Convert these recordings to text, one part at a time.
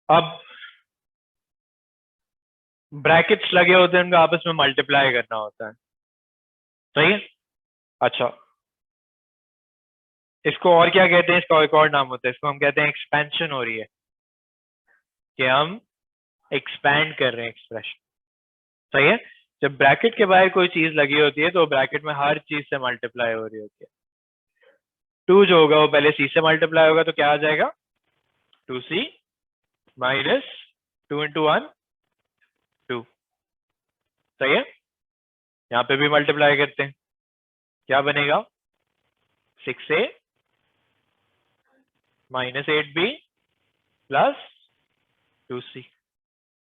अब ब्रैकेट्स लगे होते हैं, उनका आपस में मल्टीप्लाई करना होता है, सही है। अच्छा, इसको और क्या कहते हैं, इसका एक और नाम होता है, इसको हम कहते हैं एक्सपेंशन हो रही है, कि हम एक्सपैंड कर रहे हैं एक्सप्रेशन, सही है। जब ब्रैकेट के बाहर कोई चीज लगी होती है तो ब्रैकेट में हर चीज से मल्टीप्लाई हो रही होती है। 2 जो होगा वो पहले सी से मल्टीप्लाई होगा, तो क्या आ जाएगा 2c माइनस 2 इंटू 1 2, सही है। यहाँ पे भी मल्टीप्लाई करते हैं, क्या बनेगा 6a minus 8b plus 2c,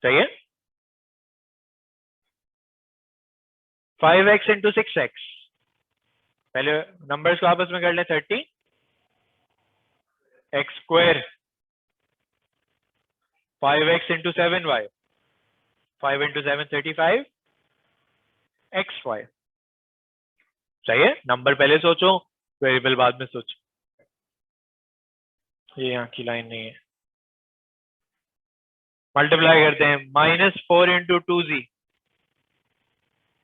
सही है। 5x इंटू 6x, पहले नंबर्स को आपस में कर ले, 30 x square 5x into 7y, 5 into 7 35 xy, सही है। नंबर पहले सोचो, वेरिएबल बाद में सोचो। ये यहाँ की लाइन नहीं है, मल्टीप्लाई करते हैं, -4 इंटू 2z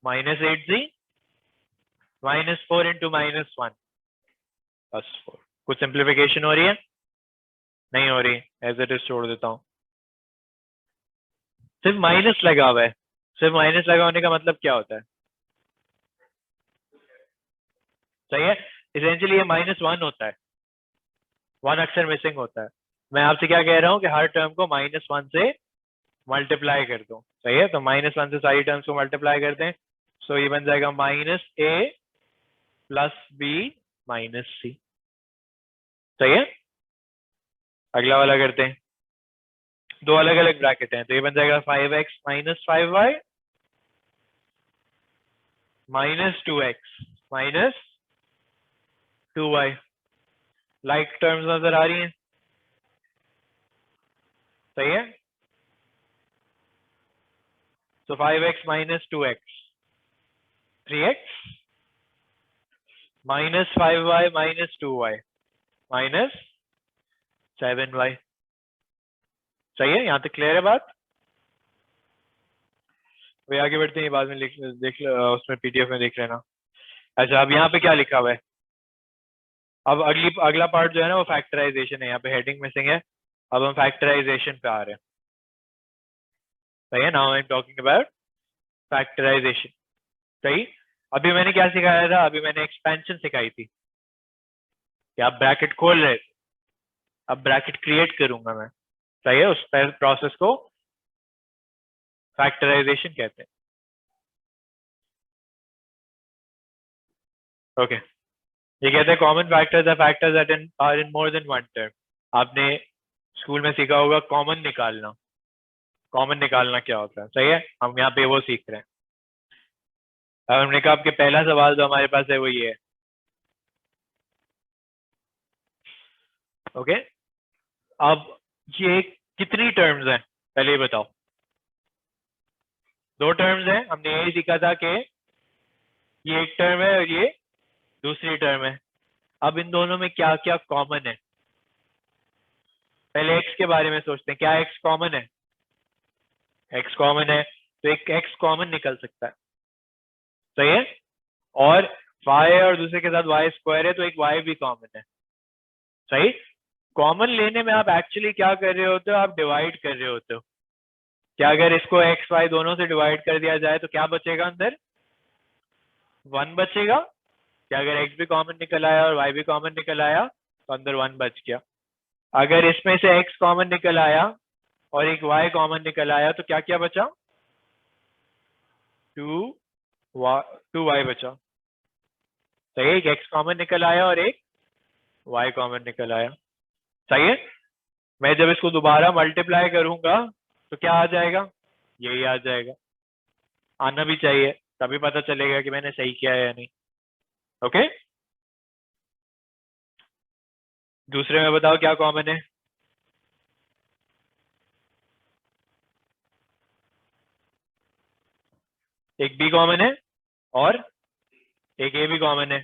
-8z -4 इंटू -1 +4। कुछ सिंप्लीफिकेशन हो रही है, नहीं हो रही, एज इट इज छोड़ देता हूँ। सिर्फ माइनस लगा हुआ है, सिर्फ माइनस लगा होने का मतलब क्या होता है, सही है। इसेंशियली ये -1 होता है, 1 अक्षर मिसिंग होता है। मैं आपसे क्या कह रहा हूँ कि हर टर्म को -1 से मल्टीप्लाई कर दो, सही है। तो -1 से सारी टर्म्स को मल्टीप्लाई करते हैं, सो ये बन जाएगा -a plus b minus c, सही है। अगला वाला करते हैं, दो अलग अलग ब्रैकेट हैं, तो ये बन जाएगा 5x minus 5y minus 2x minus 2y। Like terms नजर आ रही हैं, सही है। So 5x minus 2x, 3x minus 5y minus 2y minus 7y, सही है। यहाँ तक क्लियर है बात। वे आगे बढ़ते हैं, बाद में देख उसमें पीडीएफ में देख लेना। अच्छा, अब यहाँ पे क्या लिखा हुआ है, अब अगला पार्ट जो है ना वो फैक्टराइजेशन है। यहाँ पे हेडिंग मिसिंग है, अब हम फैक्टराइजेशन पे आ रहे हैं, सही है। Now I am talking about factorisation, सही। अभी मैंने क्या सिखाया था, अभी मैंने एक्सपेंशन सिखाई थी कि आप ब्रैकेट खोल रहे थे, अब ब्रैकेट क्रिएट करूंगा मैं, सही है। उस प्रोसेस को फैक्टराइजेशन कहते हैं, ओके। ये कहते हैं common factors are factors that are in more than one term. आपने स्कूल में सीखा होगा कॉमन निकालना, कॉमन निकालना क्या होता है, सही है। हम यहाँ पे वो सीख रहे हैं। अब हमने कहा आपके पहला सवाल जो हमारे पास है वो ये है, ओके। अब ये कितनी टर्म्स हैं, पहले ये बताओ। 2 टर्म्स हैं, हमने यही सीखा था कि ये एक टर्म है और ये दूसरी टर्म है। अब इन दोनों में क्या क्या कॉमन है, पहले x के बारे में सोचते हैं, क्या x कॉमन है, x कॉमन है, तो एक x कॉमन निकल सकता है, सही है। और y और दूसरे के साथ y स्क्वायर है, तो एक y भी कॉमन है, सही। कॉमन लेने में आप एक्चुअली क्या कर रहे होते हो, आप डिवाइड कर रहे होते हो। क्या अगर इसको x y दोनों से डिवाइड कर दिया जाए तो क्या बचेगा, अंदर 1 बचेगा। क्या अगर x भी कॉमन निकल आया और y भी कॉमन निकल आया तो अंदर 1 बच गया। अगर इसमें से x कॉमन निकल आया और एक y कॉमन निकल आया तो क्या क्या बचा, 2y बचा, सही है। एक x कॉमन निकल आया और एक y कॉमन निकल आया, सही है। मैं जब इसको दोबारा मल्टीप्लाई करूंगा तो क्या आ जाएगा, यही आ जाएगा। आना भी चाहिए, तभी पता चलेगा कि मैंने सही किया है या नहीं, ओके। दूसरे में बताओ क्या कॉमन है, एक b कॉमन है और एक a भी कॉमन है।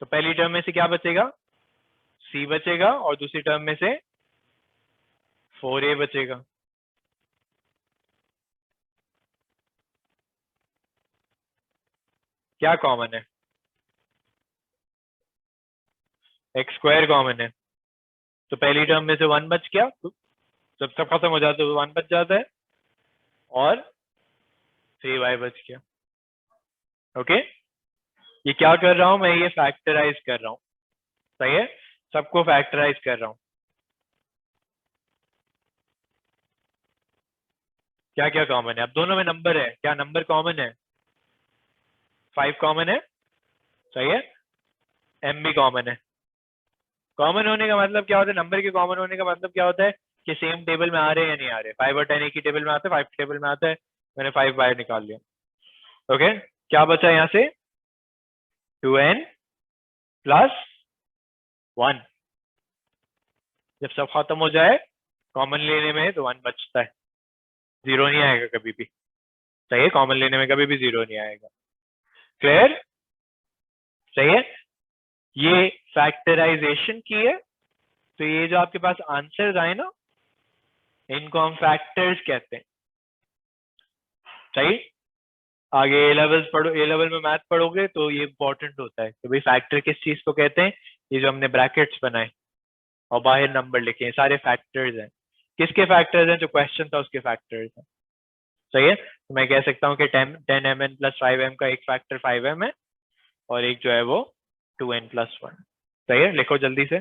तो पहली टर्म में से क्या बचेगा, c बचेगा और दूसरी टर्म में से 4a बचेगा। क्या कॉमन है? एक्स स्क्वायर कॉमन है, तो पहली टर्म में से 1 बच गया, तो जब सब खत्म हो जाता है तो 1 बच जाता है और 3y बच गया। ओके, ये क्या कर रहा हूं मैं, ये फैक्टराइज कर रहा हूं। सही है, सबको फैक्टराइज कर रहा हूं। क्या क्या कॉमन है? अब दोनों में नंबर है, क्या नंबर कॉमन है? 5 कॉमन है। सही है, m भी कॉमन है। कॉमन होने का मतलब क्या होता है? नंबर के कॉमन होने का मतलब क्या होता है कि सेम टेबल में आ रहे हैं या नहीं आ रहे। 5 और 10 एक ही टेबल में आते हैं, 5 टेबल में आता है, मैंने 5 बाहर निकाल लिया। ओके, क्या बचा यहाँ से? 2n plus 1। जब सब खत्म हो जाए कॉमन लेने में तो 1 बचता है, 0 नहीं आएगा कभी भी। सही है, कॉमन लेने में कभी भी 0 नहीं आएगा। क्लियर? सही है, ये फैक्टराइजेशन की है। तो ये जो आपके पास आंसर्स आए ना, इनको हम फैक्टर्स कहते हैं। सही, आगे ए लेवल्स पढ़ो, ए लेवल में मैथ पढ़ोगे तो ये इंपॉर्टेंट होता है कि भाई फैक्टर किस चीज को कहते हैं। ये जो हमने ब्रैकेट्स बनाए और बाहर नंबर लिखे हैं, सारे फैक्टर्स हैं। किसके फैक्टर्स हैं? जो क्वेश्चन था उसके फैक्टर्स हैं। सही है, तो मैं कह सकता हूँ कि 10mn प्लस 5m का एक फैक्टर 5m है और एक जो है वो 2n प्लस 1। सही है, लिखो जल्दी से।